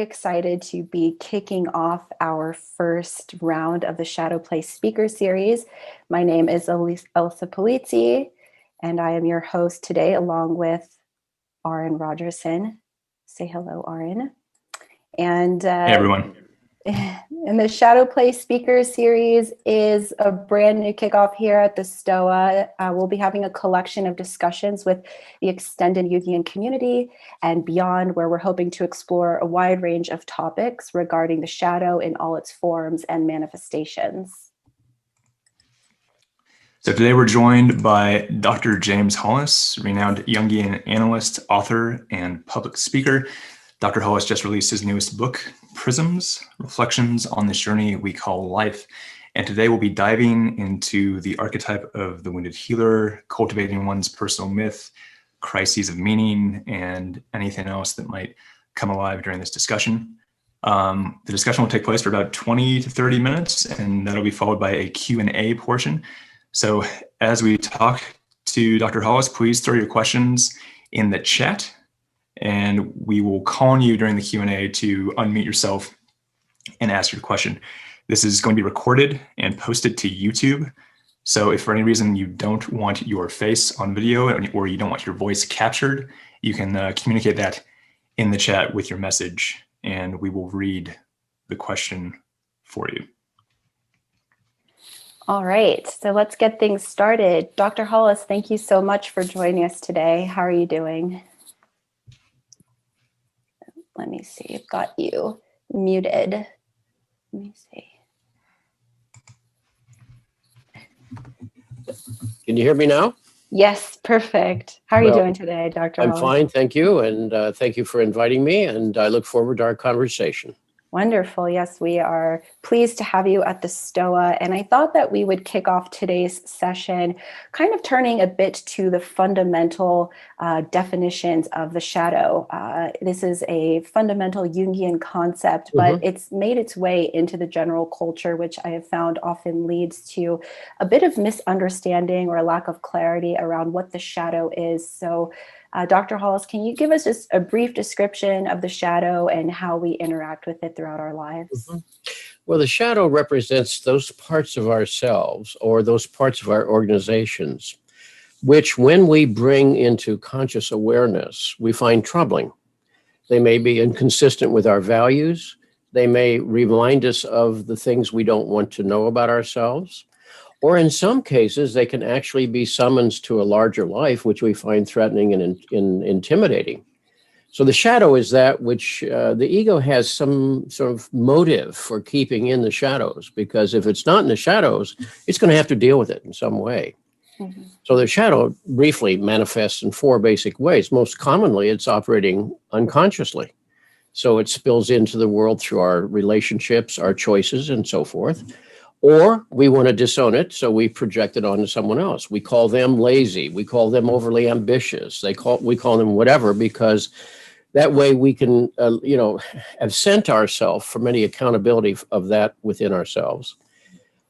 excited to be kicking off our first round of the Shadow Play Speaker Series. My name is Alyssa, and I am your host today, along with Arran Rogerson. Say hello, Arran. And hey, everyone. And the Shadow Play Speaker Series is a brand new kickoff here at the STOA. We'll be having a collection of discussions with the extended Jungian community and beyond, where we're hoping to explore a wide range of topics regarding the shadow in all its forms and manifestations. So today we're joined by Dr. James Hollis, renowned Jungian analyst, author, and public speaker. Dr. Hollis just released his newest book, Prisms, Reflections on this Journey We Call Life. And today we'll be diving into the archetype of the wounded healer, cultivating one's personal myth, crises of meaning, and anything else that might come alive during this discussion. The discussion will take place for about 20 to 30 minutes, and that'll be followed by a Q&A portion. So as we talk to Dr. Hollis, please throw your questions in the chat, and we will call on you during the Q&A to unmute yourself and ask your question. This is going to be recorded and posted to YouTube. So if for any reason you don't want your face on video or you don't want your voice captured, you can communicate that in the chat with your message, and we will read the question for you. All right, so let's get things started. Dr. Hollis, thank you so much for joining us today. How are you doing? Let me see, I've got you muted. Let me see. Can you hear me now? Yes, perfect. How are you doing today, Dr. Hollis? I'm fine, thank you. And thank you for inviting me. And I look forward to our conversation. Wonderful. Yes, we are pleased to have you at the STOA. And I thought that we would kick off today's session kind of turning a bit to the fundamental definitions of the shadow. This is a fundamental Jungian concept, but it's made its way into the general culture, which I have found often leads to a bit of misunderstanding or a lack of clarity around what the shadow is. So Dr. Hollis, can you give us just a brief description of the shadow and how we interact with it throughout our lives? Well, the shadow represents those parts of ourselves or those parts of our organizations, which when we bring into conscious awareness, we find troubling. They may be inconsistent with our values. They may remind us of the things we don't want to know about ourselves. Or in some cases, they can actually be summons to a larger life, which we find threatening and intimidating. So the shadow is that which the ego has some sort of motive for keeping in the shadows, because if it's not in the shadows, it's going to have to deal with it in some way. So the shadow briefly manifests in four basic ways. Most commonly, it's operating unconsciously. So it spills into the world through our relationships, our choices, and so forth. Or we want to disown it, so we project it onto someone else. We call them lazy. We call them overly ambitious. We call them whatever, because that way we can, absent ourselves from any accountability of that within ourselves.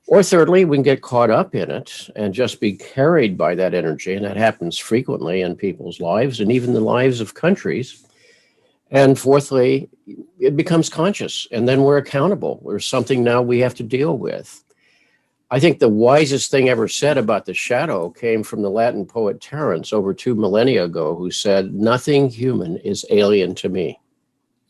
Or thirdly, we can get caught up in it and just be carried by that energy, and that happens frequently in people's lives and even the lives of countries. And fourthly, it becomes conscious, and then we're accountable. There's something now we have to deal with. I think the wisest thing ever said about the shadow came from the Latin poet Terence over 2 millennia ago, who said, "Nothing human is alien to me."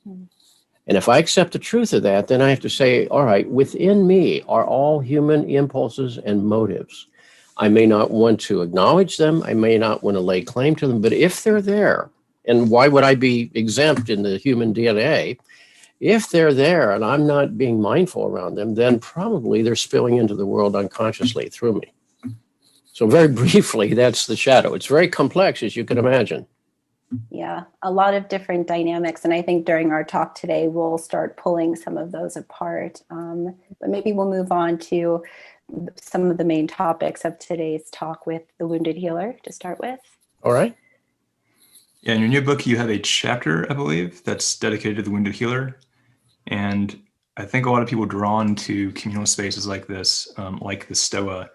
And if I accept the truth of that, then I have to say, all right, within me are all human impulses and motives. I may not want to acknowledge them. I may not want to lay claim to them, but if they're there, and why would I be exempt in the human DNA? If they're there and I'm not being mindful around them, then probably they're spilling into the world unconsciously through me. So very briefly, that's the shadow. It's very complex, as you can imagine. Yeah, a lot of different dynamics. And I think during our talk today, we'll start pulling some of those apart. But maybe we'll move on to some of the main topics of today's talk with the wounded healer to start with. All right. Yeah, in your new book, you have a chapter, I believe, that's dedicated to the wounded healer. And I think a lot of people drawn to communal spaces like this, like the STOA,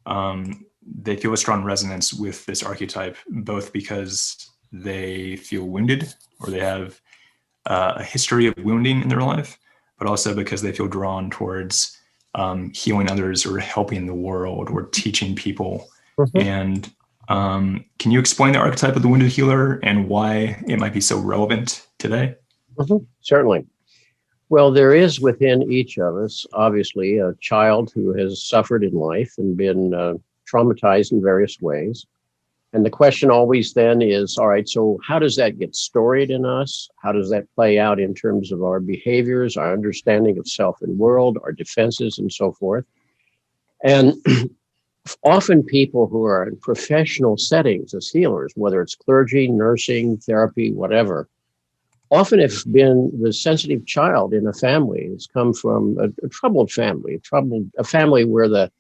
they feel a strong resonance with this archetype, both because they feel wounded or they have a history of wounding in their life, but also because they feel drawn towards healing others or helping the world or teaching people. And can you explain the archetype of the wounded healer and why it might be so relevant today? Certainly. Well, there is within each of us, obviously, a child who has suffered in life and been traumatized in various ways. And the question always then is, all right, so how does that get storied in us? How does that play out in terms of our behaviors, our understanding of self and world, our defenses, and so forth? And often people who are in professional settings as healers, whether it's clergy, nursing, therapy, whatever, often have been the sensitive child in a family. It's come from a troubled family, a family where the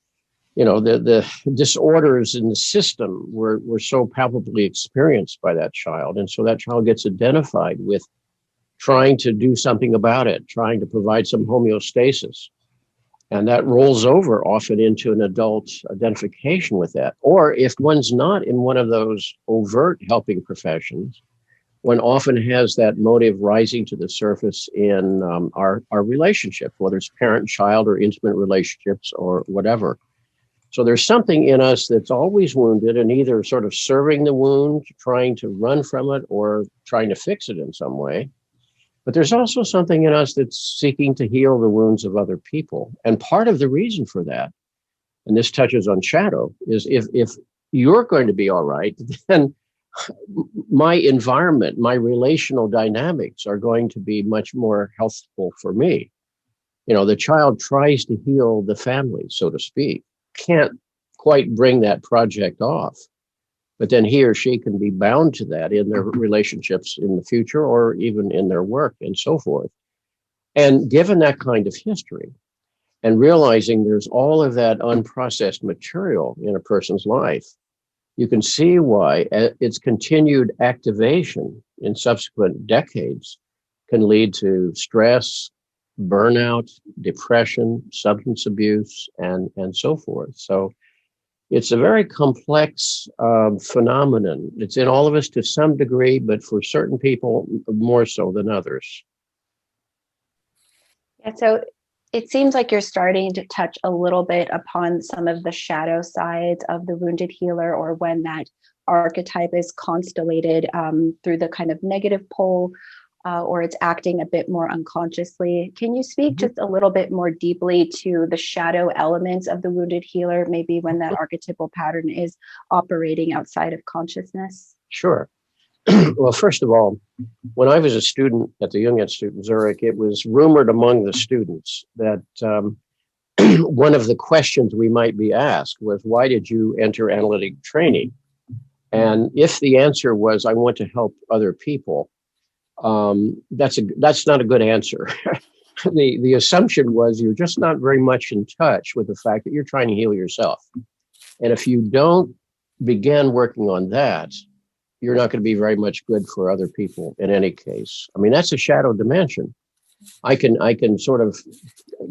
disorders in the system were so palpably experienced by that child. And so that child gets identified with trying to do something about it, trying to provide some homeostasis. And that rolls over often into an adult identification with that. Or if one's not in one of those overt helping professions, one often has that motive rising to the surface in our relationship, whether it's parent-child or intimate relationships or whatever. So there's something in us that's always wounded and either sort of serving the wound, trying to run from it, or trying to fix it in some way. But there's also something in us that's seeking to heal the wounds of other people. And part of the reason for that, and this touches on shadow, is if you're going to be all right, then my environment, my relational dynamics are going to be much more healthful for me. The child tries to heal the family, so to speak, can't quite bring that project off, but then he or she can be bound to that in their relationships in the future or even in their work and so forth. And given that kind of history and realizing there's all of that unprocessed material in a person's life, you can see why its continued activation in subsequent decades can lead to stress, burnout, depression, substance abuse, and so forth. So it's a very complex phenomenon. It's in all of us to some degree, but for certain people, more so than others. Yeah, so it seems like you're starting to touch a little bit upon some of the shadow sides of the wounded healer, or when that archetype is constellated through the kind of negative pole, or it's acting a bit more unconsciously. Can you speak just a little bit more deeply to the shadow elements of the wounded healer, maybe when that archetypal pattern is operating outside of consciousness? Sure. Well, first of all, when I was a student at the Jung Institute in Zurich, it was rumored among the students that one of the questions we might be asked was, why did you enter analytic training? And if the answer was, I want to help other people, that's not a good answer. The assumption was you're just not very much in touch with the fact that you're trying to heal yourself. And if you don't begin working on that, you're not going to be very much good for other people in any case. I mean, that's a shadow dimension. I can sort of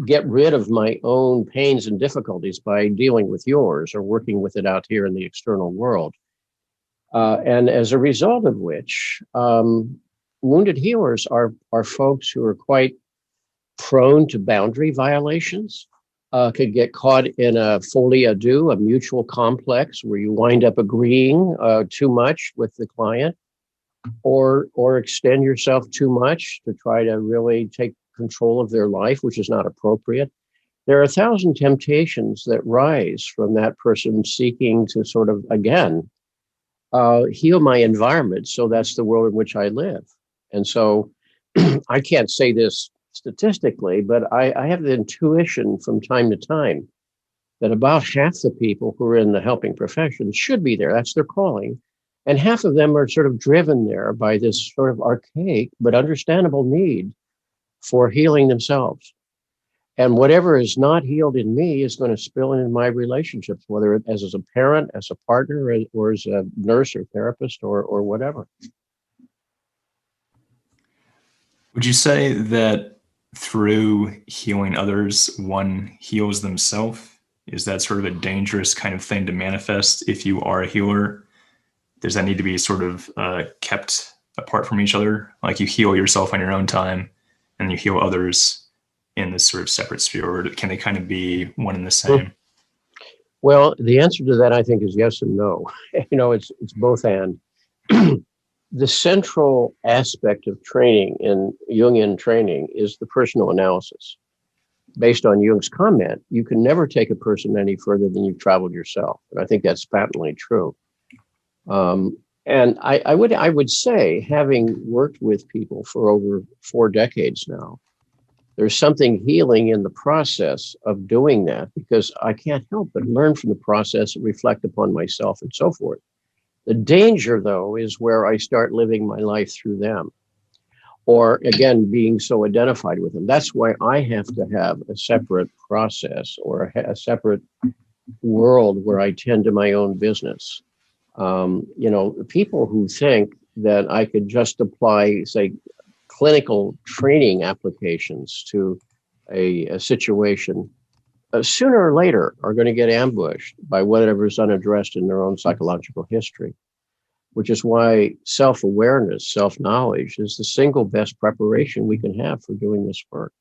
get rid of my own pains and difficulties by dealing with yours or working with it out here in the external world. And as a result of which, wounded healers are folks who are quite prone to boundary violations, could get caught in a folie à deux, a mutual complex where you wind up agreeing too much with the client, or extend yourself too much to try to really take control of their life, which is not appropriate. There are 1,000 temptations that rise from that person seeking to sort of, again, heal my environment. So that's the world in which I live. And so I can't say this statistically, but I have the intuition from time to time that about half the people who are in the helping profession should be there. That's their calling. And half of them are sort of driven there by this sort of archaic but understandable need for healing themselves. And whatever is not healed in me is going to spill into my relationships, whether as a parent, as a partner, or as a nurse or therapist or whatever. Would you say that through healing others, one heals themselves? Is that sort of a dangerous kind of thing to manifest if you are a healer? Does that need to be sort of kept apart from each other? Like you heal yourself on your own time and you heal others in this sort of separate sphere, or can they kind of be one and the same? Well, the answer to that, I think, is yes and no. It's both and. The central aspect of training in Jungian training is the personal analysis. Based on Jung's comment, you can never take a person any further than you've traveled yourself. And I think that's patently true. And I would say, having worked with people for over 4 decades now, there's something healing in the process of doing that, because I can't help but learn from the process and reflect upon myself and so forth. The danger, though, is where I start living my life through them, or again, being so identified with them. That's why I have to have a separate process or a separate world where I tend to my own business. People who think that I could just apply, say, clinical training applications to a situation, sooner or later are going to get ambushed by whatever is unaddressed in their own psychological history, which is why self-awareness, self-knowledge is the single best preparation we can have for doing this work.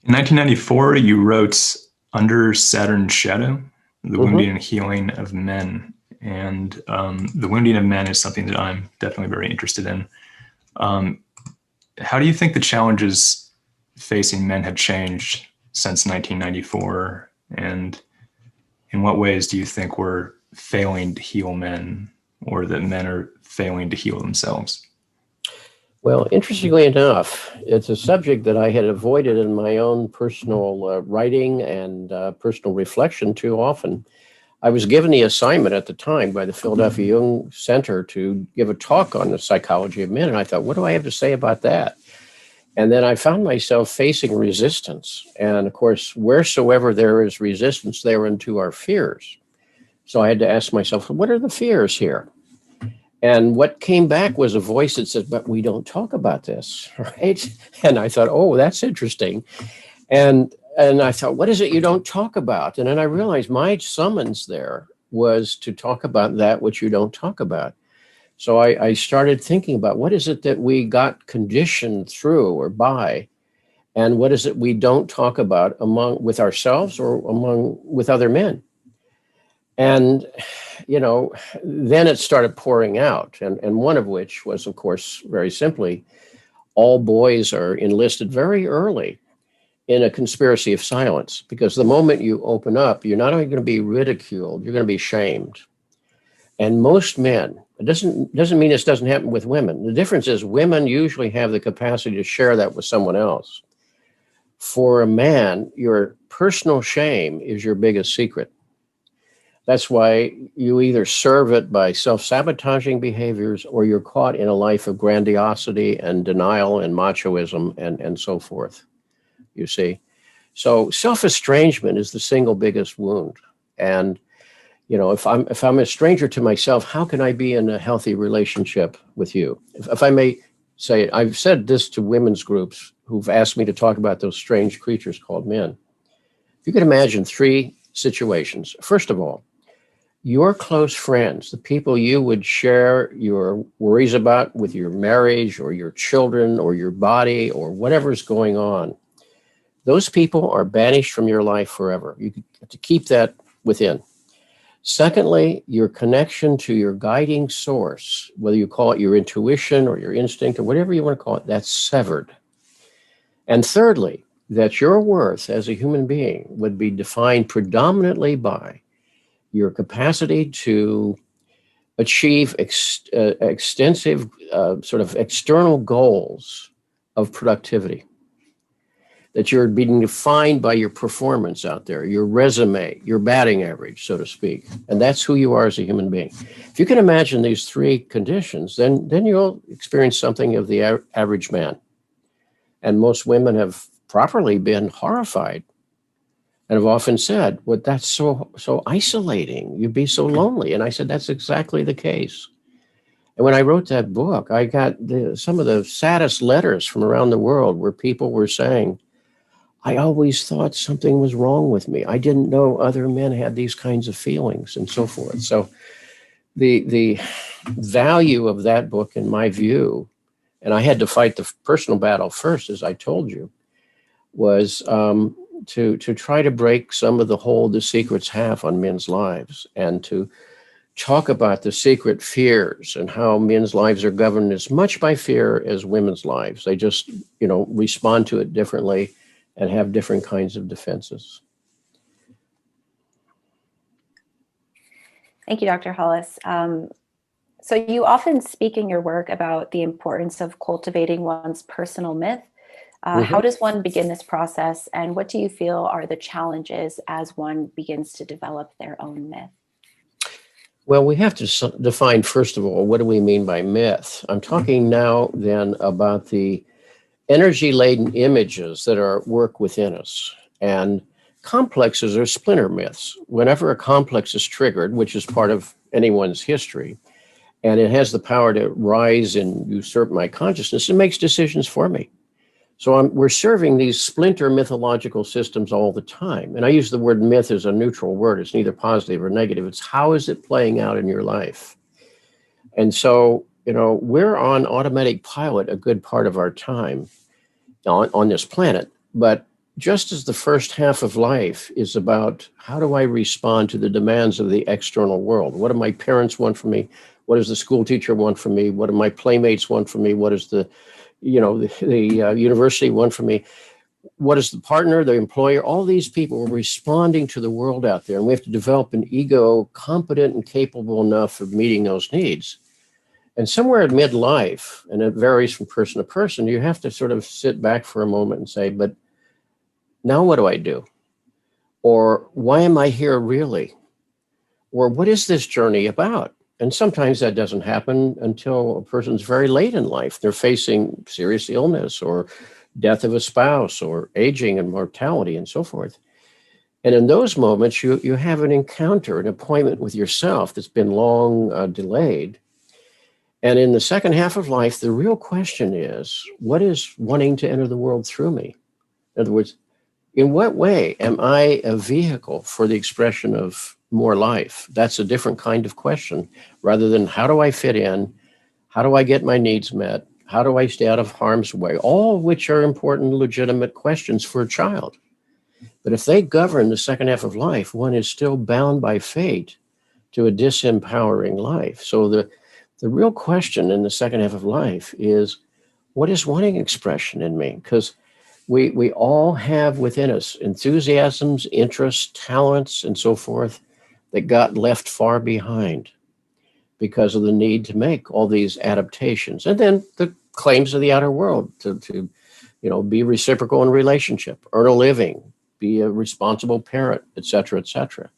In 1994, you wrote Under Saturn's Shadow, The Wounding and Healing of Men. And the wounding of men is something that I'm definitely very interested in. How do you think the challenges facing men have changed since 1994? And in what ways do you think we're failing to heal men, or that men are failing to heal themselves? Well, interestingly enough, it's a subject that I had avoided in my own personal writing and personal reflection too often. I was given the assignment at the time by the Philadelphia Jung Center to give a talk on the psychology of men. And I thought, what do I have to say about that? And then I found myself facing resistance. And of course, wheresoever there is resistance, thereunto are fears. So I had to ask myself, what are the fears here? And what came back was a voice that said, but we don't talk about this, right? And I thought, oh, that's interesting. And I thought, what is it you don't talk about? And then I realized my summons there was to talk about that which you don't talk about. So I started thinking about what is it that we got conditioned through or by, and what is it we don't talk about with ourselves or with other men. And, then it started pouring out. And one of which was, of course, very simply, all boys are enlisted very early in a conspiracy of silence, because the moment you open up, you're not only going to be ridiculed, you're going to be shamed. And most men, it doesn't mean this doesn't happen with women. The difference is women usually have the capacity to share that with someone else. For a man, your personal shame is your biggest secret. That's why you either serve it by self-sabotaging behaviors, or you're caught in a life of grandiosity and denial and machoism and so forth. You see, so self-estrangement is the single biggest wound. And if I'm a stranger to myself, how can I be in a healthy relationship with you? If I may say, I've said this to women's groups who've asked me to talk about those strange creatures called men. If you could imagine 3 situations. First of all, your close friends, the people you would share your worries about with your marriage or your children or your body or whatever's going on, those people are banished from your life forever. You have to keep that within. Secondly, your connection to your guiding source, whether you call it your intuition or your instinct or whatever you want to call it, that's severed. And thirdly, that your worth as a human being would be defined predominantly by your capacity to achieve extensive sort of external goals of productivity. That you're being defined by your performance out there, your resume, your batting average, so to speak. And that's who you are as a human being. If you can imagine these 3 conditions, then you'll experience something of the average man. And most women have properly been horrified and have often said, well, that's so isolating. You'd be so lonely. And I said, that's exactly the case. And when I wrote that book, I got some of the saddest letters from around the world where people were saying, I always thought something was wrong with me. I didn't know other men had these kinds of feelings and so forth. So The value of that book, in my view, and I had to fight the personal battle first, as I told you, was to try to break some of the hold the secrets have on men's lives, and to talk about the secret fears and how men's lives are governed as much by fear as women's lives. They just, respond to it differently and have different kinds of defenses. Thank you, Dr. Hollis. So you often speak in your work about the importance of cultivating one's personal myth. How does one begin this process, and what do you feel are the challenges as one begins to develop their own myth? Well, we have to define, first of all, what do we mean by myth? I'm talking now then about the energy-laden images that work within us. And complexes are splinter myths. Whenever a complex is triggered, which is part of anyone's history, and it has the power to rise and usurp my consciousness, it makes decisions for me. So we're serving these splinter mythological systems all the time. And I use the word myth as a neutral word. It's neither positive or negative. It's how is it playing out in your life? And so, we're on automatic pilot a good part of our time on this planet. But just as the first half of life is about how do I respond to the demands of the external world? What do my parents want from me? What does the school teacher want from me? What do my playmates want from me? What does the university want from me? What is the partner, the employer? All these people are responding to the world out there, and we have to develop an ego competent and capable enough of meeting those needs. And somewhere in midlife, and it varies from person to person, you have to sort of sit back for a moment and say, but now what do I do? Or why am I here really? Or what is this journey about? And sometimes that doesn't happen until a person's very late in life. They're facing serious illness or death of a spouse or aging and mortality and so forth. And in those moments, you have an encounter, an appointment with yourself that's been long delayed. And in the second half of life, the real question is, what is wanting to enter the world through me? In other words, in what way am I a vehicle for the expression of more life? That's a different kind of question, rather than how do I fit in? How do I get my needs met? How do I stay out of harm's way? All of which are important, legitimate questions for a child. But if they govern the second half of life, one is still bound by fate to a disempowering life. So the real question in the second half of life is, what is wanting expression in me? Because we all have within us enthusiasms, interests, talents, and so forth that got left far behind because of the need to make all these adaptations. And then the claims of the outer world to be reciprocal in relationship, earn a living, be a responsible parent, et cetera, et cetera.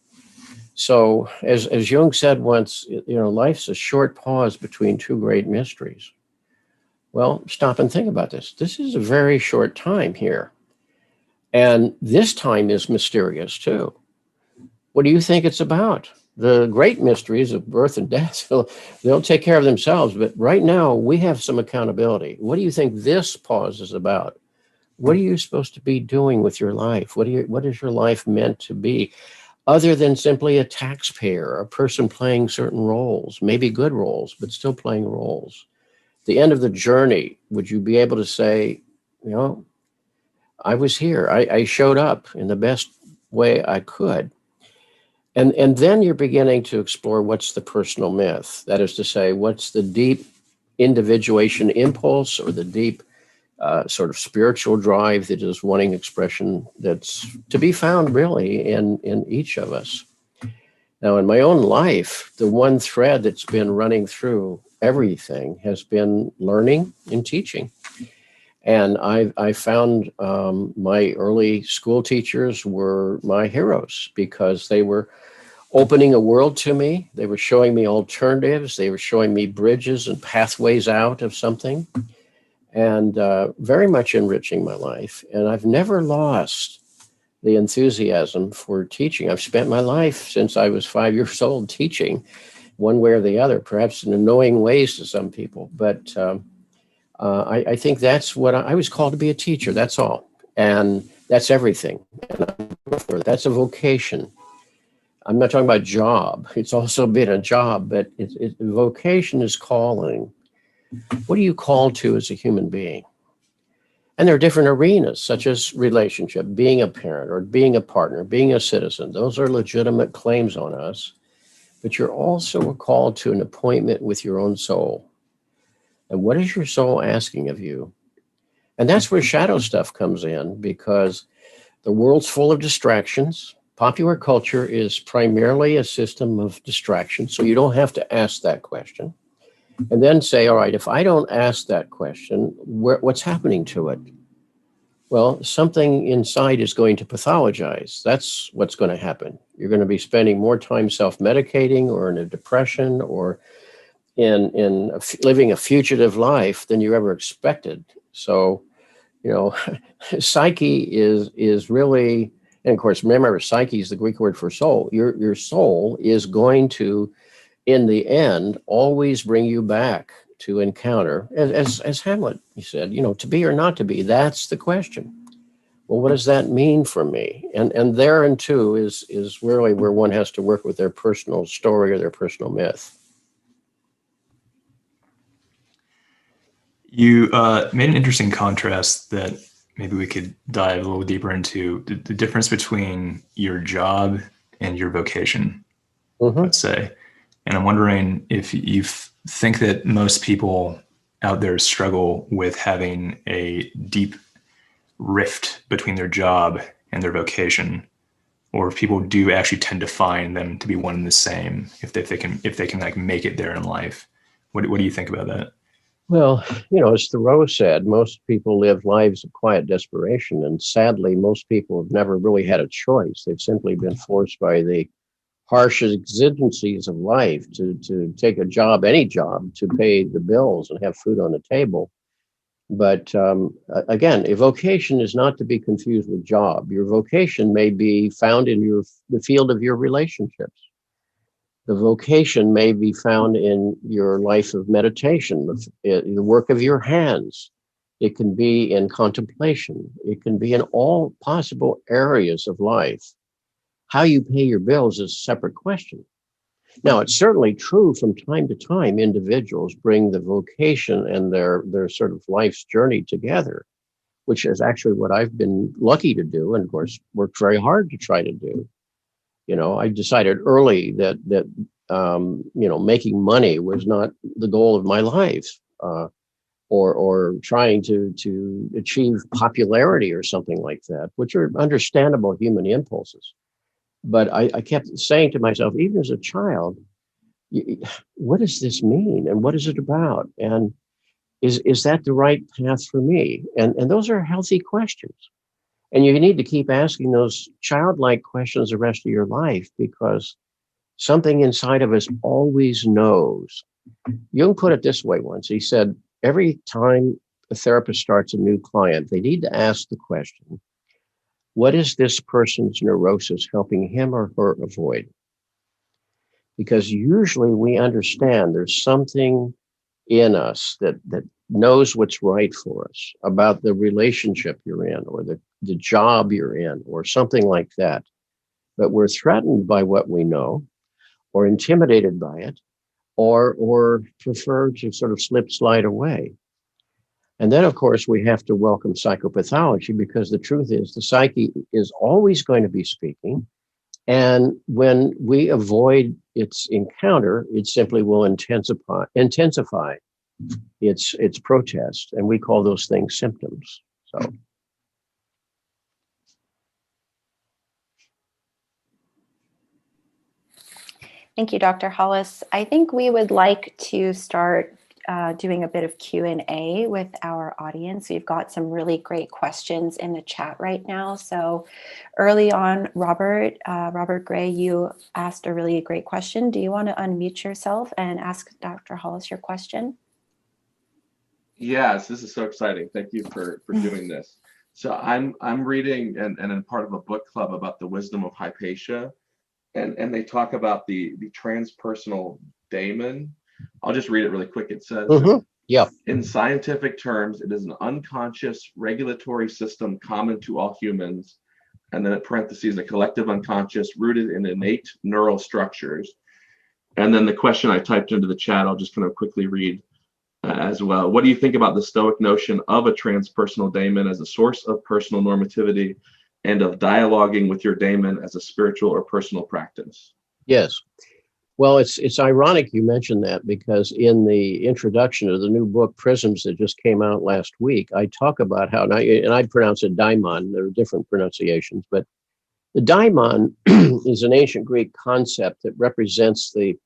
So as Jung said once, life's a short pause between two great mysteries. Well, stop and think about this. This is a very short time here. And this time is mysterious too. What do you think it's about? The great mysteries of birth and death, they'll take care of themselves. But right now, we have some accountability. What do you think this pause is about? What are you supposed to be doing with your life? What is your life meant to be? Other than simply a taxpayer, a person playing certain roles, maybe good roles, but still playing roles. At the end of the journey, would you be able to say, I was here. I showed up in the best way I could. And then you're beginning to explore what's the personal myth. That is to say, what's the deep individuation impulse or the deep sort of spiritual drive that is wanting expression that's to be found really in each of us. Now, in my own life, the one thread that's been running through everything has been learning and teaching. And I found my early school teachers were my heroes because they were opening a world to me. They were showing me alternatives. They were showing me bridges and pathways out of something, and very much enriching my life. And I've never lost the enthusiasm for teaching. I've spent my life since I was 5 years old teaching one way or the other, perhaps in annoying ways to some people. But I think that's what I was called to be a teacher. That's all. And that's everything. And that's a vocation. I'm not talking about job. It's also been a job, but vocation is calling. What are you called to as a human being? And there are different arenas, such as relationship, being a parent or being a partner, being a citizen. Those are legitimate claims on us. But you're also called to an appointment with your own soul. And what is your soul asking of you? And that's where shadow stuff comes in, because the world's full of distractions. Popular culture is primarily a system of distraction. So you don't have to ask that question. And then say, all right, if I don't ask that question, what's happening to it? Well, something inside is going to pathologize. That's what's going to happen. You're going to be spending more time self-medicating or in a depression or living a fugitive life than you ever expected. So, psyche is really, and of course, remember, psyche is the Greek word for soul. Your soul is going to, in the end, always bring you back to encounter, as Hamlet, he said, to be or not to be. That's the question. Well, what does that mean for me? And therein too is really where one has to work with their personal story or their personal myth. You made an interesting contrast that maybe we could dive a little deeper into the difference between your job and your vocation, let's say. And I'm wondering if you think that most people out there struggle with having a deep rift between their job and their vocation, or if people do actually tend to find them to be one and the same, if they can like make it there in life. What do you think about that? Well, as Thoreau said, most people live lives of quiet desperation. And sadly, most people have never really had a choice. They've simply been forced by the harsh exigencies of life to take a job, any job, to pay the bills and have food on the table. But again, a vocation is not to be confused with job. Your vocation may be found in the field of your relationships. The vocation may be found in your life of meditation, the work of your hands. It can be in contemplation. It can be in all possible areas of life. How you pay your bills is a separate question. Now, it's certainly true from time to time, individuals bring the vocation and their sort of life's journey together, which is actually what I've been lucky to do, and of course, worked very hard to try to do. I decided early that making money was not the goal of my life, or trying to achieve popularity or something like that, which are understandable human impulses. But I kept saying to myself, even as a child, what does this mean? And what is it about? And is that the right path for me? And those are healthy questions. And you need to keep asking those childlike questions the rest of your life, because something inside of us always knows. Jung put it this way once. He said, every time a therapist starts a new client, they need to ask the question, what is this person's neurosis helping him or her avoid? Because usually we understand there's something in us that knows what's right for us about the relationship you're in, or the job you're in, or something like that. But we're threatened by what we know, or intimidated by it, or prefer to sort of slide away. And then, of course, we have to welcome psychopathology, because the truth is the psyche is always going to be speaking. And when we avoid its encounter, it simply will intensify its protest. And we call those things symptoms. So. Thank you, Dr. Hollis. I think we would like to start doing a bit of Q&A with our audience. We've got some really great questions in the chat right now. So early on, Robert Gray, you asked a really great question. Do you want to unmute yourself and ask Dr. Hollis your question? Yes, this is so exciting. Thank you for doing this. So I'm reading and I'm part of a book club about the wisdom of Hypatia. And they talk about the transpersonal daemon. I'll just read it really quick. It says, in scientific terms, it is an unconscious regulatory system common to all humans, and then in parentheses, a collective unconscious rooted in innate neural structures. And then the question I typed into the chat, I'll just kind of quickly read as well. What do you think about the Stoic notion of a transpersonal daemon as a source of personal normativity and of dialoguing with your daemon as a spiritual or personal practice? Yes. Well, it's ironic you mentioned that, because in the introduction of the new book, Prisms, that just came out last week, I talk about how, and I pronounce it daimon, there are different pronunciations, but the daimon is an ancient Greek concept that represents the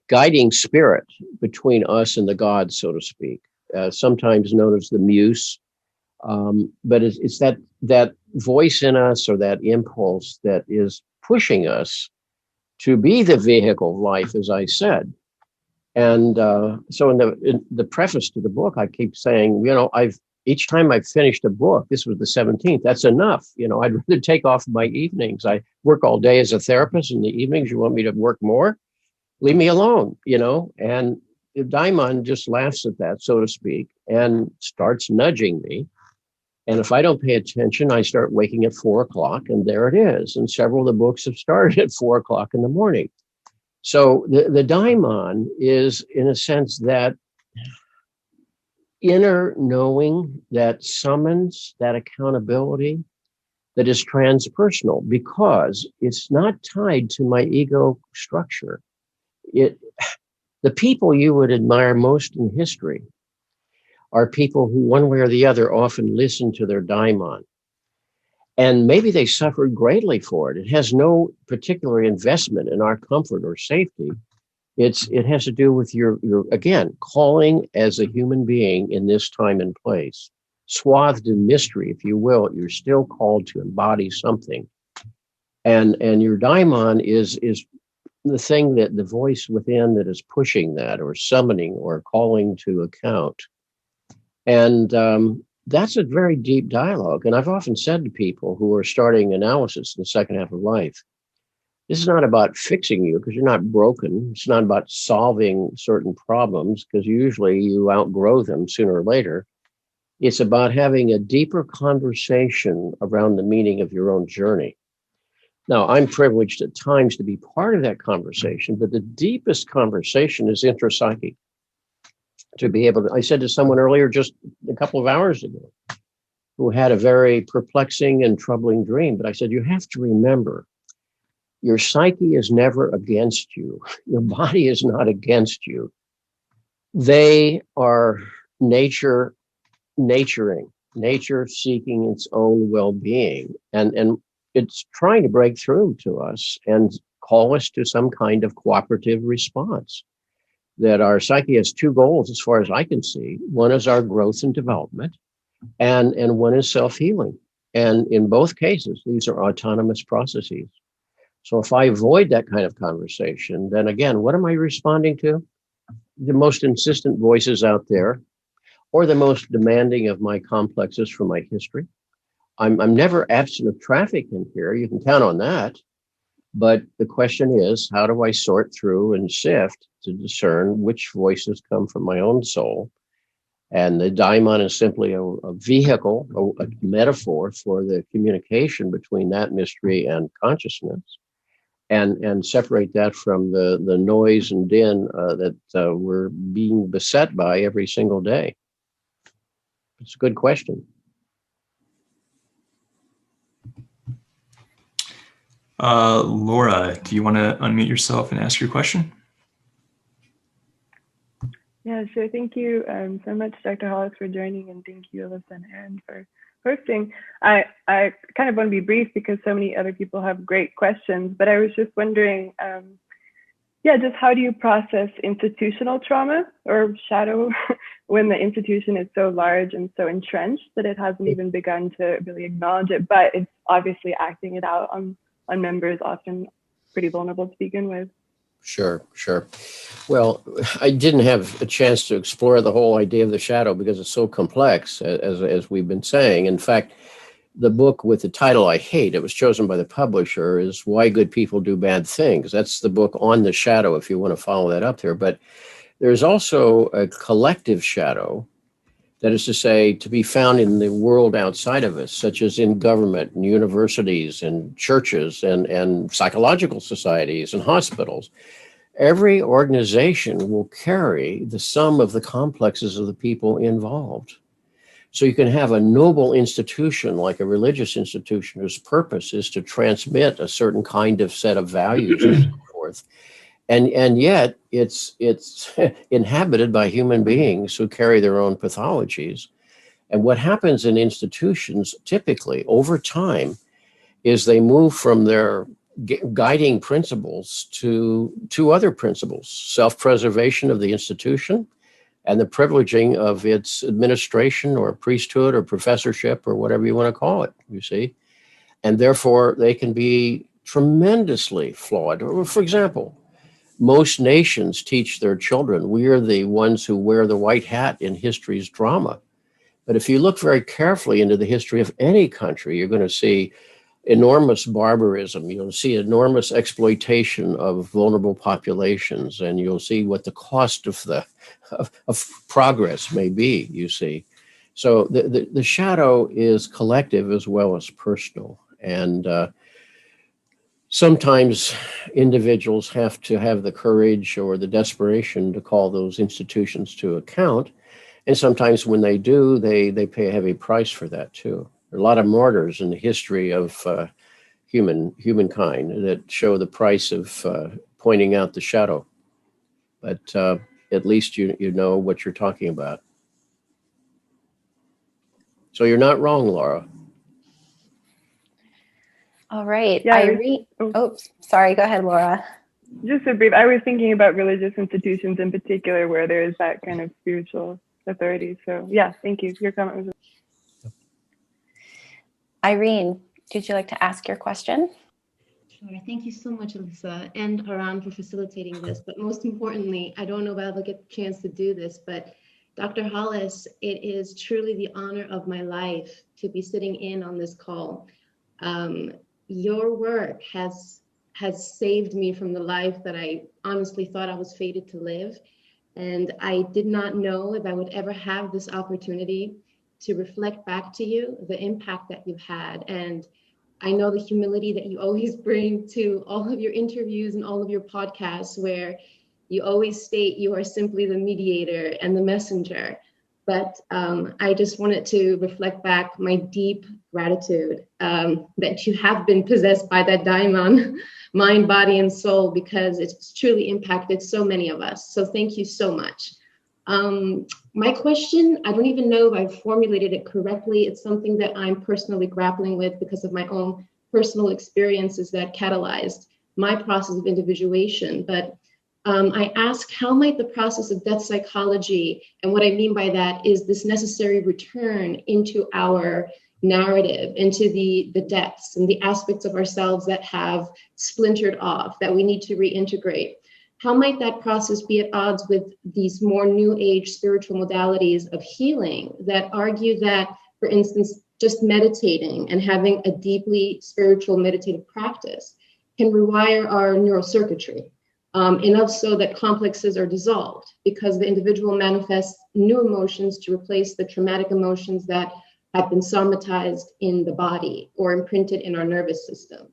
guiding spirit between us and the gods, so to speak, sometimes known as the muse. But it's that voice in us, or that impulse that is pushing us to be the vehicle of life, as I said. And so in the preface to the book, I keep saying, each time I've finished a book, this was the 17th, that's enough. I'd rather take off my evenings. I work all day as a therapist. In the evenings, you want me to work more? Leave me alone, And the daimon just laughs at that, so to speak, and starts nudging me. And if I don't pay attention, I start waking at 4 o'clock, and there it is. And several of the books have started at 4 o'clock in the morning. So the daimon is, in a sense, that inner knowing that summons that accountability that is transpersonal, because it's not tied to my ego structure. The people you would admire most in history are people who, one way or the other, often listen to their daimon. And maybe they suffered greatly for it. It has no particular investment in our comfort or safety. It has to do with your again, calling as a human being in this time and place. Swathed in mystery, if you will, you're still called to embody something. And your daimon is the thing, that the voice within that is pushing that, or summoning, or calling to account. And that's a very deep dialogue. And I've often said to people who are starting analysis in the second half of life, this is not about fixing you, because you're not broken. It's not about solving certain problems, because usually you outgrow them sooner or later. It's about having a deeper conversation around the meaning of your own journey. Now, I'm privileged at times to be part of that conversation, but the deepest conversation is intrapsychic. To be able to, I said to someone earlier, just a couple of hours ago, who had a very perplexing and troubling dream, but I said, you have to remember, your psyche is never against you. Your body is not against you. They are nature seeking its own well-being. And it's trying to break through to us and call us to some kind of cooperative response. That our psyche has two goals, as far as I can see. One is our growth and development, and one is self-healing. And in both cases, these are autonomous processes. So if I avoid that kind of conversation, then again, what am I responding to? The most insistent voices out there, or the most demanding of my complexes from my history. I'm never absent of traffic in here. You can count on that. But the question is, how do I sort through and sift to discern which voices come from my own soul? And the daimon is simply a vehicle, a metaphor for the communication between that mystery and consciousness, and separate that from the noise and din that we're being beset by every single day. It's a good question. Laura, do you want to unmute yourself and ask your question? Yeah, sure. Thank you so much, Dr. Hollis, for joining, and thank you, Alyssa and Arran, for hosting. I kind of want to be brief because so many other people have great questions, but I was just wondering, just how do you process institutional trauma or shadow when the institution is so large and so entrenched that it hasn't even begun to really acknowledge it, but it's obviously acting it out on members, often pretty vulnerable to begin with? Sure. Well, I didn't have a chance to explore the whole idea of the shadow because it's so complex, as we've been saying. In fact, the book with the title I hate, it was chosen by the publisher, is Why Good People Do Bad Things. That's the book on the shadow, if you want to follow that up there. But there's also a collective shadow That is to say, to be found in the world outside of us, such as in government and universities and churches and psychological societies and hospitals. Every organization will carry the sum of the complexes of the people involved. So you can have a noble institution like a religious institution whose purpose is to transmit a certain kind of set of values and so forth. And yet it's inhabited by human beings who carry their own pathologies. And what happens in institutions typically over time is they move from their guiding principles to other principles: self-preservation of the institution and the privileging of its administration or priesthood or professorship or whatever you want to call it, you see. And therefore, they can be tremendously flawed. For example, most nations teach their children, we are the ones who wear the white hat in history's drama. But if you look very carefully into the history of any country, you're going to see enormous barbarism. You'll see enormous exploitation of vulnerable populations, and you'll see what the cost of progress may be, you see. So the shadow is collective as well as personal. And sometimes individuals have to have the courage or the desperation to call those institutions to account. And sometimes when they do, they pay a heavy price for that too. There are a lot of martyrs in the history of humankind that show the price of pointing out the shadow. But at least you know what you're talking about. So you're not wrong, Laura. All right. Yeah, Sorry. Go ahead, Laura. Just a brief, I was thinking about religious institutions in particular where there is that kind of spiritual authority. So yeah, thank you. Your comment was. Irene, did you like to ask your question? Sure. Thank you so much, Alyssa and Arran, for facilitating this. But most importantly, I don't know if I'll ever get the chance to do this, but Dr. Hollis, it is truly the honor of my life to be sitting in on this call. Your work has saved me from the life that I honestly thought I was fated to live. And I did not know if I would ever have this opportunity to reflect back to you the impact that you've had. And I know the humility that you always bring to all of your interviews and all of your podcasts, where you always state you are simply the mediator and the messenger. But I just wanted to reflect back my deep gratitude that you have been possessed by that daimon, mind, body, and soul, because it's truly impacted so many of us. So thank you so much. My question, I don't even know if I've formulated it correctly. It's something that I'm personally grappling with because of my own personal experiences that catalyzed my process of individuation. But I ask, how might the process of death psychology, and what I mean by that is this necessary return into our narrative, into the depths and the aspects of ourselves that have splintered off, that we need to reintegrate. How might that process be at odds with these more new age spiritual modalities of healing that argue that, for instance, just meditating and having a deeply spiritual meditative practice can rewire our neural circuitry? Enough so that complexes are dissolved because the individual manifests new emotions to replace the traumatic emotions that have been somatized in the body or imprinted in our nervous system.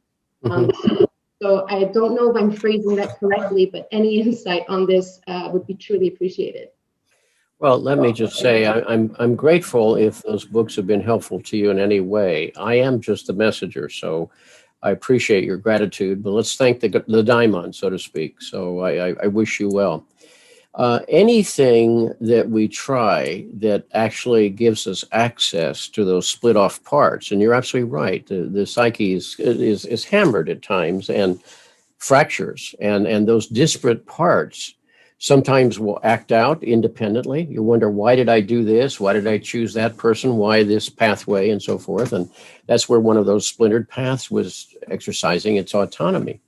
So I don't know if I'm phrasing that correctly, but any insight on this would be truly appreciated. Well, let me just say I'm grateful if those books have been helpful to you in any way. I am just a messenger, so I appreciate your gratitude, but let's thank the daimon, so to speak. So I wish you well. Anything that we try that actually gives us access to those split off parts, and you're absolutely right, the psyche is hammered at times and fractures, and those disparate parts sometimes will act out independently. You wonder, why did I do this? Why did I choose that person? Why this pathway, and so forth? And that's where one of those splintered paths was exercising its autonomy.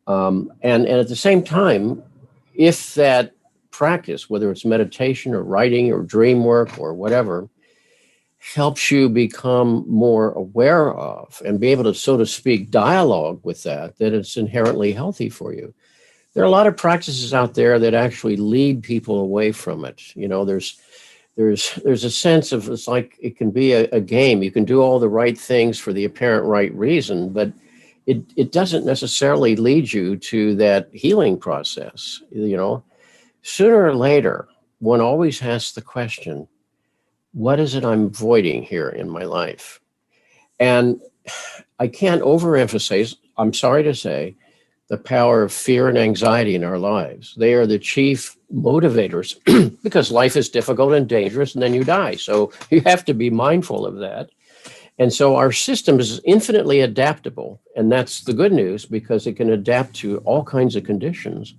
And at the same time, if that practice, whether it's meditation or writing or dream work or whatever, helps you become more aware of and be able to, so to speak, dialogue with that it's inherently healthy for you. There are a lot of practices out there that actually lead people away from it. You know, there's there's a sense of, it's like it can be a game. You can do all the right things for the apparent right reason, but it doesn't necessarily lead you to that healing process. Sooner or later, one always has the question, what is it I'm avoiding here in my life? And I can't overemphasize, I'm sorry to say, the power of fear and anxiety in our lives. They are the chief motivators because life is difficult and dangerous, and then you die. So you have to be mindful of that. And so our system is infinitely adaptable. And that's the good news, because it can adapt to all kinds of conditions.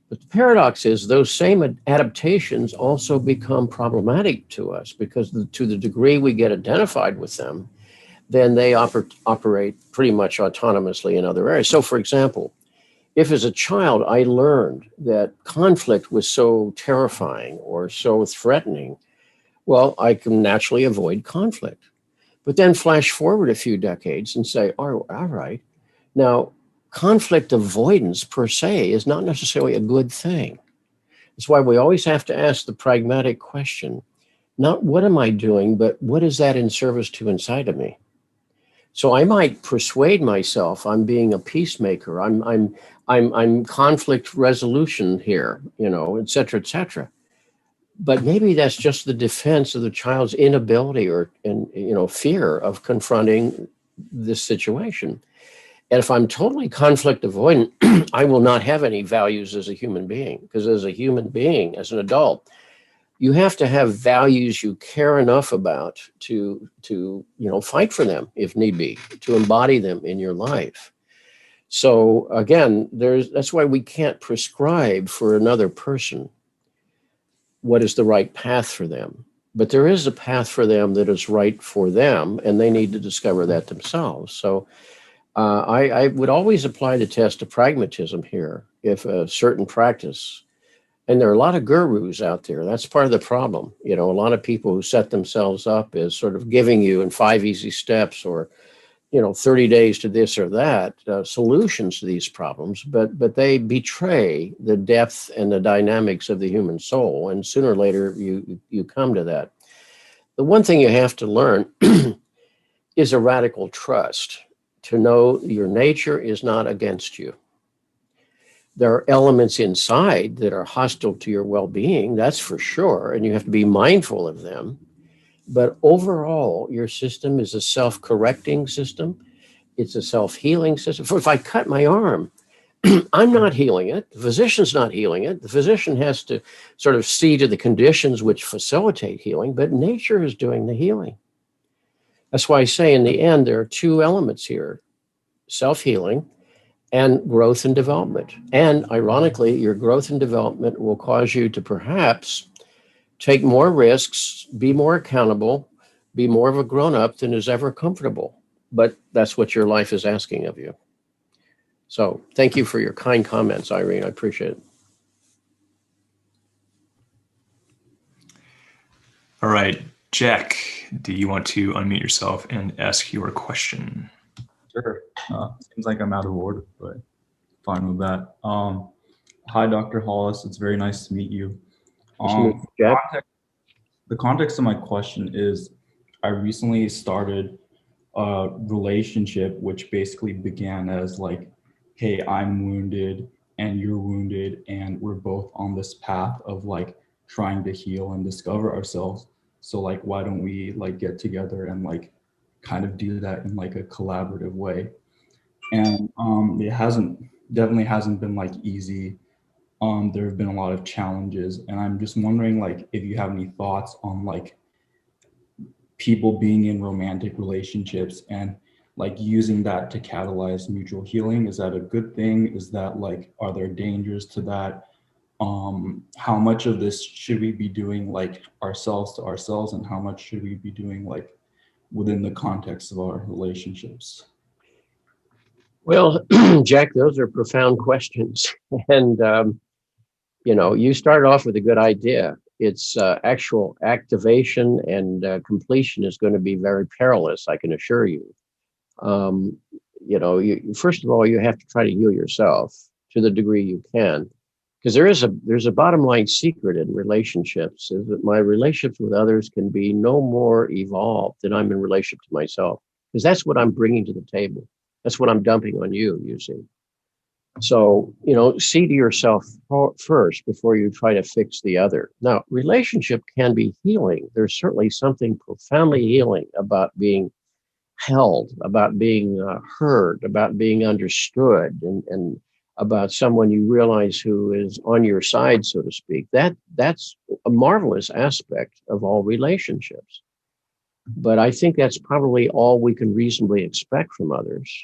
But the paradox is those same adaptations also become problematic to us, because to the degree we get identified with them, then they operate pretty much autonomously in other areas. So, for example, if as a child I learned that conflict was so terrifying or so threatening, well, I can naturally avoid conflict. But then flash forward a few decades and say, all right, now conflict avoidance per se is not necessarily a good thing. That's why we always have to ask the pragmatic question, not what am I doing, but what is that in service to inside of me? So I might persuade myself I'm being a peacemaker. I'm conflict resolution here, et cetera, et cetera. But maybe that's just the defense of the child's inability and fear of confronting this situation. And if I'm totally conflict avoidant, I will not have any values as a human being, because as a human being, as an adult, you have to have values you care enough about to fight for them if need be, to embody them in your life. So again, that's why we can't prescribe for another person what is the right path for them. But there is a path for them that is right for them, and they need to discover that themselves. So I would always apply the test of pragmatism here. If a certain practice, and there are a lot of gurus out there, that's part of the problem. A lot of people who set themselves up as sort of giving you in 5 easy steps or 30 days to this or that, solutions to these problems, but they betray the depth and the dynamics of the human soul. And sooner or later, you come to that. The one thing you have to learn is a radical trust, to know your nature is not against you. There are elements inside that are hostile to your well-being, that's for sure, and you have to be mindful of them. But overall, your system is a self-correcting system. It's a self-healing system. If I cut my arm, I'm not healing it. The physician's not healing it. The physician has to sort of see to the conditions which facilitate healing, but nature is doing the healing. That's why I say in the end, there are two elements here, self-healing and growth and development. And ironically, your growth and development will cause you to perhaps take more risks, be more accountable, be more of a grown-up than is ever comfortable. But that's what your life is asking of you. So thank you for your kind comments, Irene. I appreciate it. All right, Jack, do you want to unmute yourself and ask your question? Sure. Seems like I'm out of order, but fine with that. Hi, Dr. Hollis. It's very nice to meet you. Jack? The context of my question is, I recently started a relationship which basically began as like, hey, I'm wounded and you're wounded, and we're both on this path of like trying to heal and discover ourselves. So like, why don't we like get together and like kind of do that in like a collaborative way? And it definitely hasn't been like easy. There have been a lot of challenges, and I'm just wondering like if you have any thoughts on like people being in romantic relationships and like using that to catalyze mutual healing. Is that a good thing? Is that like, are there dangers to that? How much of this should we be doing like ourselves to ourselves, and how much should we be doing like within the context of our relationships? Well, Jack, those are profound questions. And, you started off with a good idea. Its actual activation and completion is going to be very perilous, I can assure you. First of all, you have to try to heal yourself to the degree you can. Because there's a bottom line secret in relationships, is that my relationships with others can be no more evolved than I'm in relationship to myself, because that's what I'm bringing to the table. That's what I'm dumping on you, you see. So, see to yourself first before you try to fix the other. Now, relationship can be healing. There's certainly something profoundly healing about being held, about being heard, about being understood, and about someone you realize who is on your side, so to speak. That's a marvelous aspect of all relationships. But I think that's probably all we can reasonably expect from others.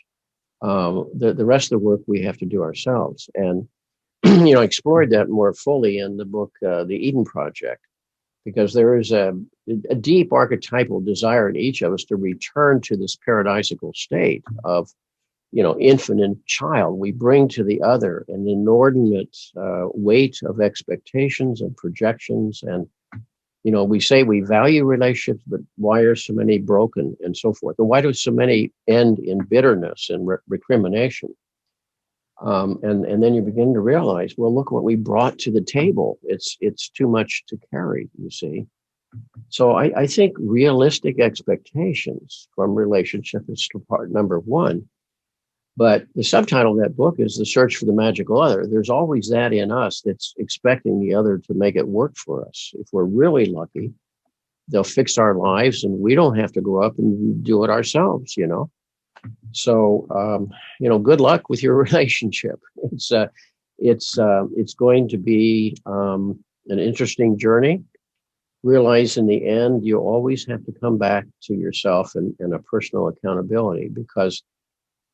The rest of the work we have to do ourselves. And I explored that more fully in the book, The Eden Project, because there is a deep archetypal desire in each of us to return to this paradisical state of, infinite child. We bring to the other an inordinate weight of expectations and projections. And, we say we value relationships, but why are so many broken and so forth? And why do so many end in bitterness and recrimination? And then you begin to realize, well, look what we brought to the table. It's too much to carry, you see. So I think realistic expectations from relationship is part number one. But the subtitle of that book is The Search for the Magical Other. There's always that in us that's expecting the other to make it work for us. If we're really lucky, they'll fix our lives and we don't have to grow up and do it ourselves, So, good luck with your relationship. It's going to be an interesting journey. Realize in the end, you always have to come back to yourself and a personal accountability, because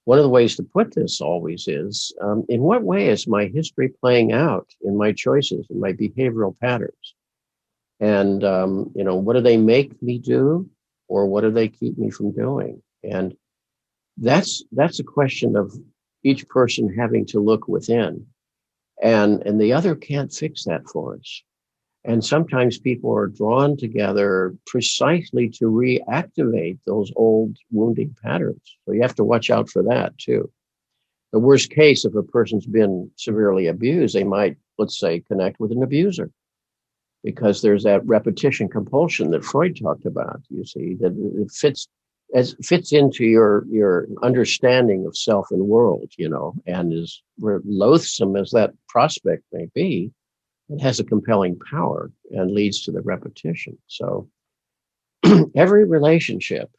one of the ways to put this always is, in what way is my history playing out in my choices and my behavioral patterns? And, what do they make me do, or what do they keep me from doing? And that's a question of each person having to look within, and the other can't fix that for us. And sometimes people are drawn together precisely to reactivate those old wounding patterns. So you have to watch out for that too. The worst case, if a person's been severely abused, they might, let's say, connect with an abuser, because there's that repetition compulsion that Freud talked about, you see, that it fits into your understanding of self and world, and as loathsome as that prospect may be, it has a compelling power and leads to the repetition. So every relationship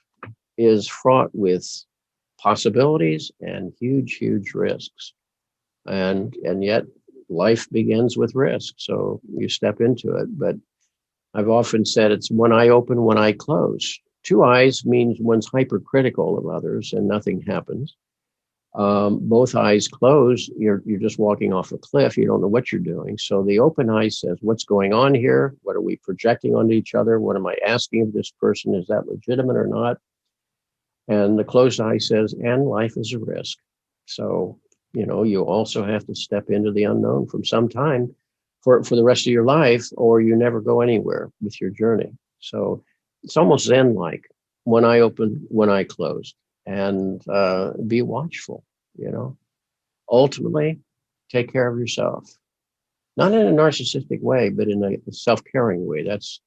is fraught with possibilities and huge, huge risks. And yet life begins with risk. So you step into it. But I've often said it's one eye open, one eye closed. Two eyes means one's hypercritical of others and nothing happens. Both eyes closed, you're just walking off a cliff. You don't know what you're doing. So the open eye says, what's going on here? What are we projecting onto each other? What am I asking of this person? Is that legitimate or not? And the closed eye says, and life is a risk. So, you also have to step into the unknown from some time for the rest of your life, or you never go anywhere with your journey. So it's almost Zen-like, one eye open, one eye closed. And be watchful, Ultimately, take care of yourself. Not in a narcissistic way, but in a self-caring way. That's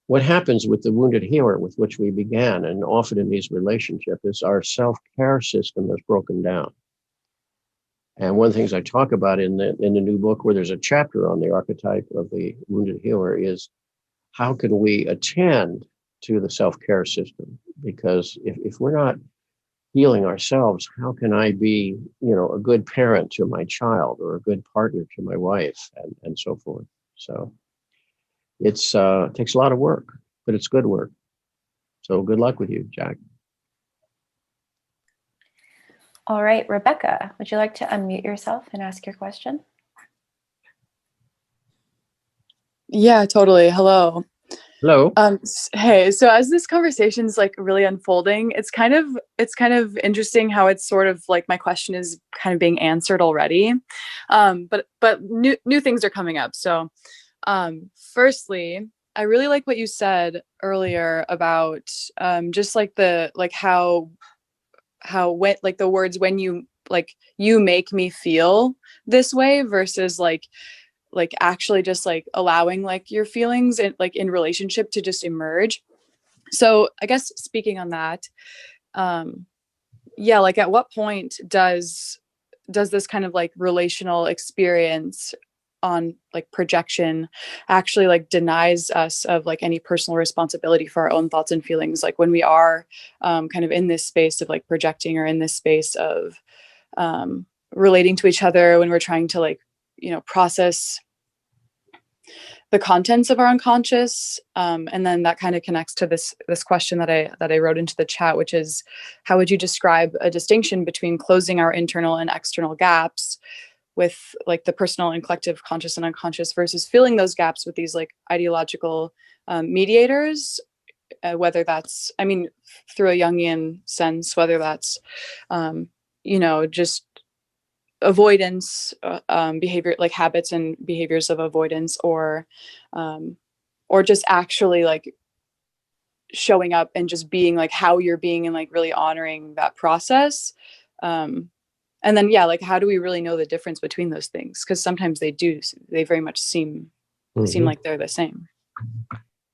what happens with the wounded healer with which we began. And often in these relationships is our self-care system is broken down. And one of the things I talk about in the new book, where there's a chapter on the archetype of the wounded healer, is how can we attend to the self-care system? Because if we're not healing ourselves, how can I be, a good parent to my child or a good partner to my wife and so forth? So it takes a lot of work, but it's good work. So good luck with you, Jack. All right, Rebecca, would you like to unmute yourself and ask your question? Yeah, totally. Hello. Hello. Hey, so as this conversation is really unfolding, it's kind of interesting how it's sort of like my question is kind of being answered already. But new things are coming up. So, firstly, I really like what you said earlier about just how when the words when you you make me feel this way versus like actually just like allowing like your feelings and like in relationship to just emerge. So I guess speaking on that, yeah, like at what point does this kind of like relational experience on like projection actually like denies us of like any personal responsibility for our own thoughts and feelings, like when we are kind of in this space of like projecting, or in this space of relating to each other, when we're trying to like, you know, process the contents of our unconscious. And then that kind of connects to this question that I wrote into the chat, which is, how would you describe a distinction between closing our internal and external gaps with like the personal and collective conscious and unconscious, versus filling those gaps with these like ideological mediators, whether that's, I mean, through a Jungian sense, whether that's, you know, just avoidance behavior, like habits and behaviors of avoidance, or just actually like showing up and just being like how you're being, and like really honoring that process. And then, yeah, like how do we really know the difference between those things? Because sometimes they very much seem like they're the same.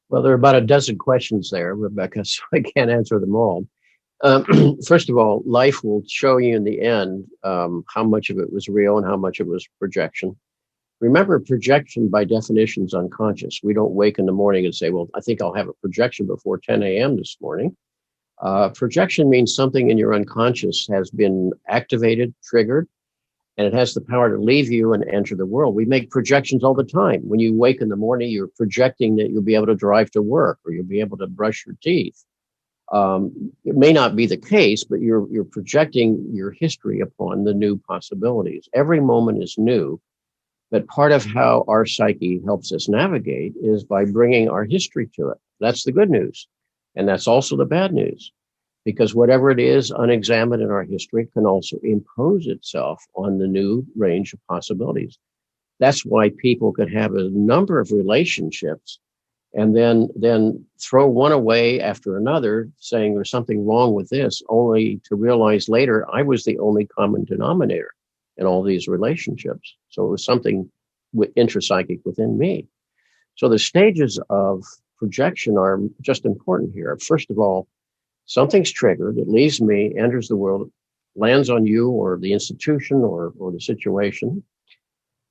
Well, there are about a dozen questions there, Rebecca, so I can't answer them all. First of all, life will show you in the end how much of it was real and how much of it was projection. Remember, projection by definition is unconscious. We don't wake in the morning and say, well, I think I'll have a projection before 10 a.m. this morning. Projection means something in your unconscious has been activated, triggered, and it has the power to leave you and enter the world. We make projections all the time. When you wake in the morning, you're projecting that you'll be able to drive to work, or you'll be able to brush your teeth. It may not be the case, but you're projecting your history upon the new possibilities. Every moment is new, but part of how our psyche helps us navigate is by bringing our history to it. That's the good news. And that's also the bad news, because whatever it is unexamined in our history can also impose itself on the new range of possibilities. That's why people could have a number of relationships and then throw one away after another, saying there's something wrong with this, only to realize later I was the only common denominator in all these relationships. So it was something intrapsychic within me. So the stages of projection are just important here. First of all, something's triggered, it leaves me, enters the world, lands on you or the institution or the situation.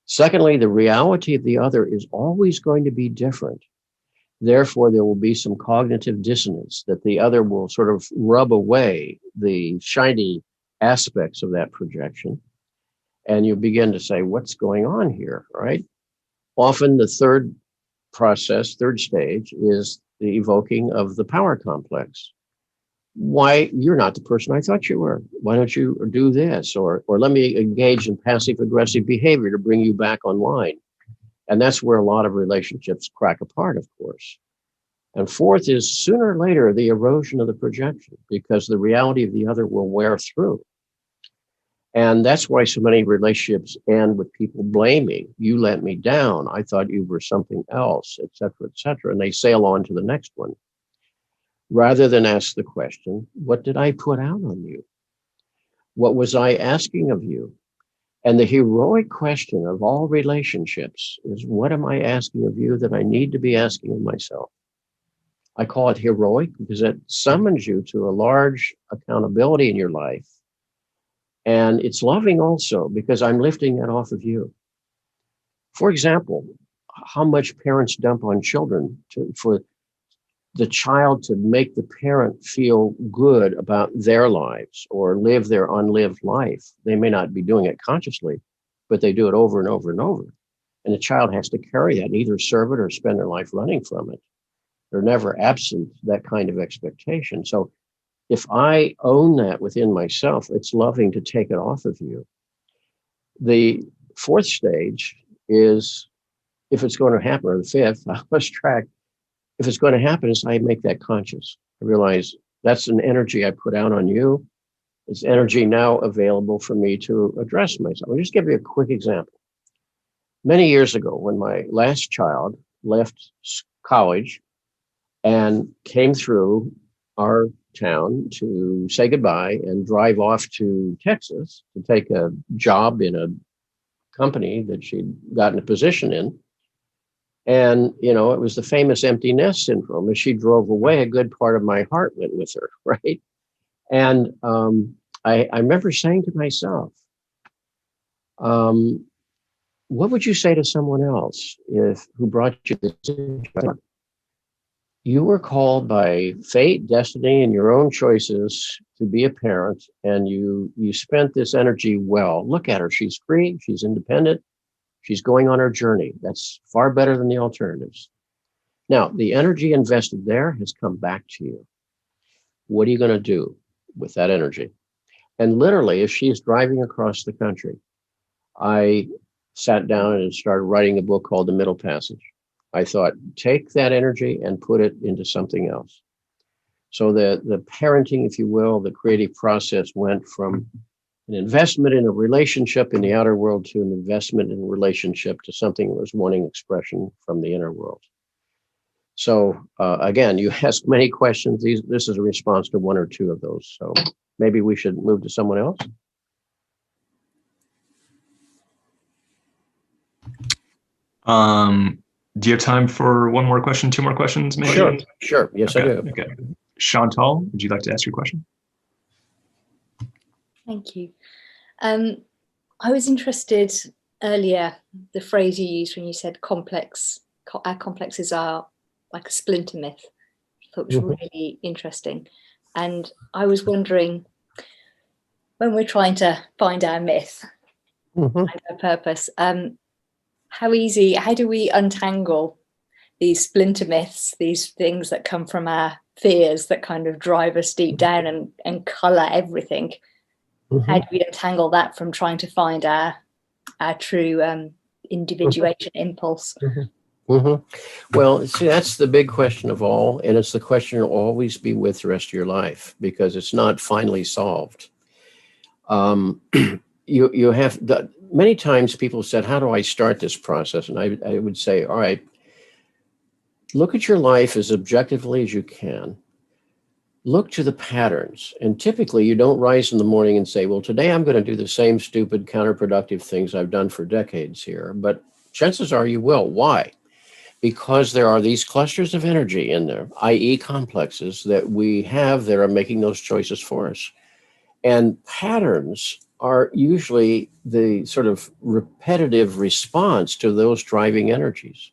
Secondly, the reality of the other is always going to be different. Therefore, there will be some cognitive dissonance, that the other will sort of rub away the shiny aspects of that projection. And you begin to say, what's going on here, right? Often the third stage is the evoking of the power complex. Why, you're not the person I thought you were. Why don't you do this? Or let me engage in passive aggressive behavior to bring you back online. And that's where a lot of relationships crack apart, of course. And fourth is sooner or later, the erosion of the projection, because the reality of the other will wear through. And that's why so many relationships end with people blaming. You let me down. I thought you were something else, et cetera, et cetera. And they sail on to the next one, rather than ask the question, what did I put out on you? What was I asking of you? And the heroic question of all relationships is, what am I asking of you that I need to be asking of myself? I call it heroic because it summons you to a large accountability in your life. And it's loving also because I'm lifting that off of you. For example, how much parents dump on children for the child to make the parent feel good about their lives or live their unlived life. They may not be doing it consciously, but they do it over and over and over. And the child has to carry that and either serve it or spend their life running from it. They're never absent that kind of expectation. So if I own that within myself, it's loving to take it off of you. The fourth stage is, if it's going to happen, or the fifth, I lost track. If it's going to happen, is I make that conscious. I realize that's an energy I put out on you. It's energy now available for me to address myself. I'll just give you a quick example. Many years ago, when my last child left college and came through our town to say goodbye and drive off to Texas to take a job in a company that she'd gotten a position in. And, it was the famous empty nest syndrome. As she drove away, a good part of my heart went with her, right? And I remember saying to myself, what would you say to someone else who brought you this situation? You were called by fate, destiny, and your own choices to be a parent, and you spent this energy well. Look at her. She's free. She's independent. She's going on her journey. That's far better than the alternatives. Now, the energy invested there has come back to you. What are you going to do with that energy? And literally, as she's driving across the country, I sat down and started writing a book called The Middle Passage. I thought, take that energy and put it into something else. So the parenting, if you will, the creative process went from an investment in a relationship in the outer world to an investment in a relationship to something that was wanting expression from the inner world. So again, you ask many questions. This is a response to one or two of those. So maybe we should move to someone else. Do you have time for one more question, two more questions, maybe? Sure. Yes, okay. I do. Okay. Chantal, would you like to ask your question? Thank you. I was interested earlier, the phrase you used when you said complex, our complexes are like a splinter myth. I thought it was really interesting. And I was wondering, when we're trying to find our myth, find our purpose, how do we untangle these splinter myths, these things that come from our fears that kind of drive us deep down and color everything? How do we untangle that from trying to find our true individuation impulse? Well, see, that's the big question of all, and it's the question you'll always be with the rest of your life because it's not finally solved. You have many times people said, "How do I start this process?" And I would say, "All right, look at your life as objectively as you can. Look to the patterns. And typically you don't rise in the morning and say, well, today I'm going to do the same stupid counterproductive things I've done for decades here. But chances are you will. Why? Because there are these clusters of energy in there, i.e. complexes that we have that are making those choices for us. And patterns are usually the sort of repetitive response to those driving energies.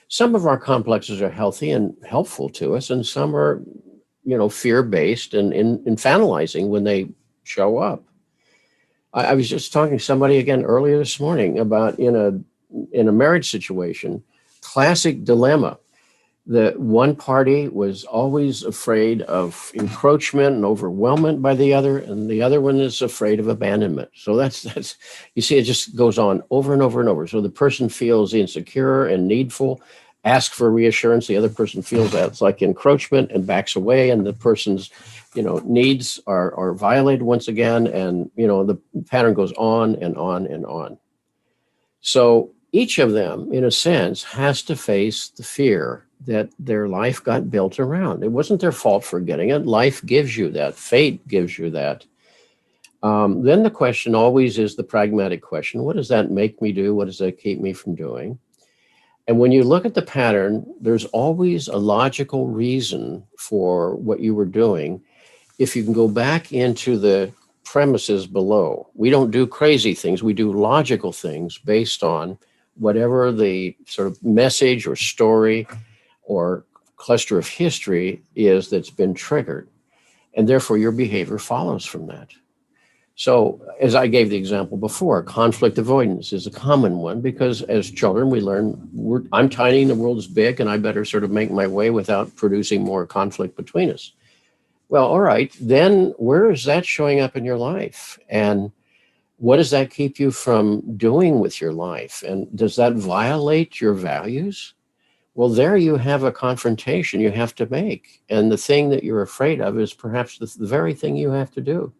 Some of our complexes are healthy and helpful to us, and some are fear-based and infantilizing when they show up. I was just talking to somebody again earlier this morning about in a marriage situation, classic dilemma. The one party was always afraid of encroachment and overwhelmment by the other, and the other one is afraid of abandonment. So that's you see, it just goes on over and over and over. So the person feels insecure and needful, ask for reassurance. The other person feels that it's like encroachment and backs away, and the person's needs are violated once again, and the pattern goes on and on and on. So each of them, in a sense, has to face the fear that their life got built around. It wasn't their fault for getting it. Life gives you that. Fate gives you that. Then the question always is the pragmatic question. What does that make me do? What does that keep me from doing? And when you look at the pattern, there's always a logical reason for what you were doing. If you can go back into the premises below, we don't do crazy things. We do logical things based on whatever the sort of message or story or cluster of history is that's been triggered. And therefore your behavior follows from that. So as I gave the example before, conflict avoidance is a common one because as children we learn I'm tiny and the world is big and I better sort of make my way without producing more conflict between us. Well, all right, then where is that showing up in your life? And what does that keep you from doing with your life? And does that violate your values? Well, there you have a confrontation you have to make. And the thing that you're afraid of is perhaps the very thing you have to do.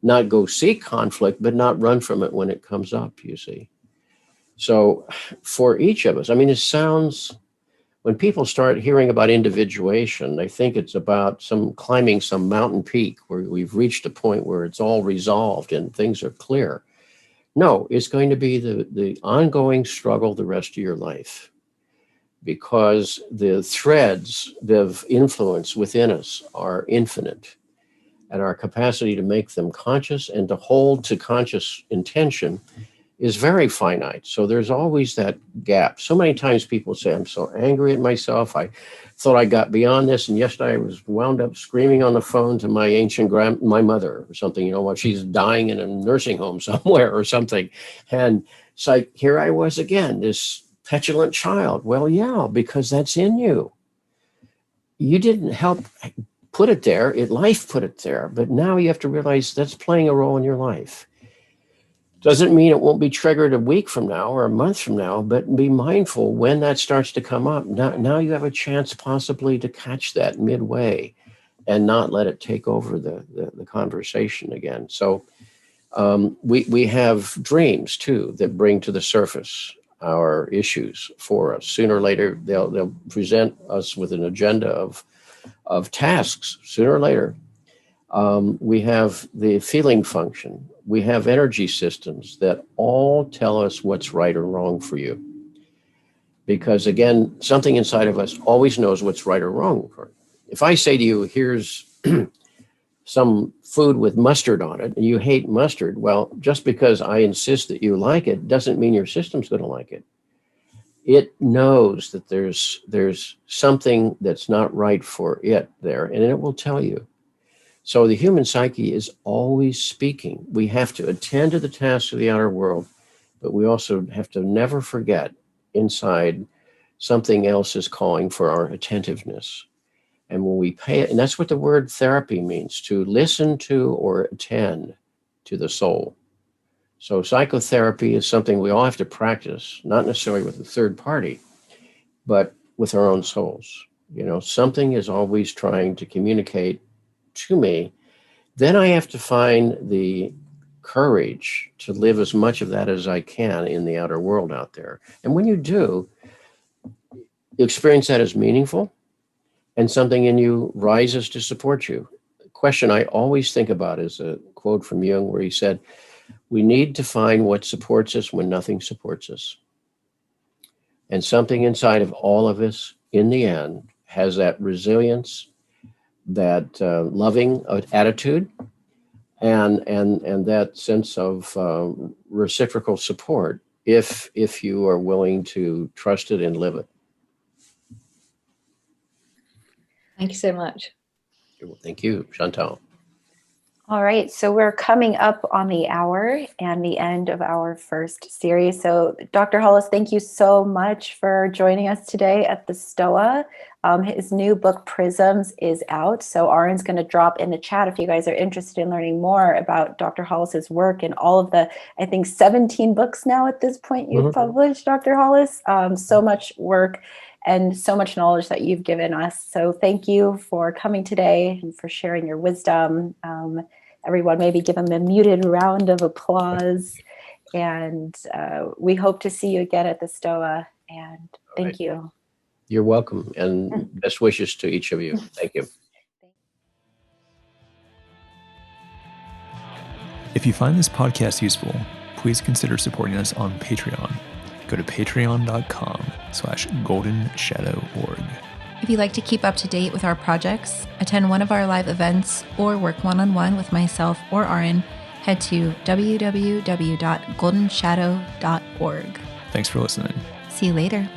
Not go seek conflict, but not run from it when it comes up, you see. So for each of us, I mean, it sounds, when people start hearing about individuation, they think it's about climbing some mountain peak where we've reached a point where it's all resolved and things are clear. No, it's going to be the ongoing struggle the rest of your life, because the threads of influence within us are infinite, and our capacity to make them conscious and to hold to conscious intention is very finite. So there's always that gap. So many times people say, I'm so angry at myself. I thought I got beyond this. And yesterday I was wound up screaming on the phone to my mother or something, while she's dying in a nursing home somewhere or something. And it's like, here I was again, this petulant child. Well, yeah, because that's in you. You didn't help put it there. Life put it there. But now you have to realize that's playing a role in your life. Doesn't mean it won't be triggered a week from now or a month from now, but be mindful when that starts to come up. Now you have a chance possibly to catch that midway and not let it take over the conversation again. So we have dreams too that bring to the surface our issues for us. Sooner or later, they'll present us with an agenda of tasks. Sooner or later, we have the feeling function. We have energy systems that all tell us what's right or wrong for you. Because again, something inside of us always knows what's right or wrong for you. If I say to you, here's some food with mustard on it, and you hate mustard, well, just because I insist that you like it doesn't mean your system's going to like it. It knows that there's something that's not right for it there, and it will tell you. So the human psyche is always speaking. We have to attend to the tasks of the outer world, but we also have to never forget inside something else is calling for our attentiveness. And when we pay it, and that's what the word therapy means, to listen to or attend to the soul. So psychotherapy is something we all have to practice, not necessarily with a third party, but with our own souls. Something is always trying to communicate to me. Then I have to find the courage to live as much of that as I can in the outer world out there. And when you do, you experience that as meaningful, and something in you rises to support you. The question I always think about is a quote from Jung where he said, we need to find what supports us when nothing supports us. And something inside of all of us, in the end, has that resilience, that loving attitude, and that sense of reciprocal support if you are willing to trust it and live it. Thank you so much. Thank you, Chantal. All right, so we're coming up on the hour and the end of our first series. So Dr. Hollis, thank you so much for joining us today at the STOA. His new book, Prisms, is out. So Arran's going to drop in the chat if you guys are interested in learning more about Dr. Hollis's work and all of the, I think, 17 books now at this point you've published, Dr. Hollis. So much work and so much knowledge that you've given us. So thank you for coming today and for sharing your wisdom. Everyone, maybe give him a muted round of applause. And we hope to see you again at the STOA. And thank you. You're welcome. And best wishes to each of you. Thank you. If you find this podcast useful, please consider supporting us on Patreon. Go to patreon.com/goldenshadow.org. If you'd like to keep up to date with our projects, attend one of our live events, or work one-on-one with myself or Arran, head to www.goldenshadow.org. Thanks for listening. See you later.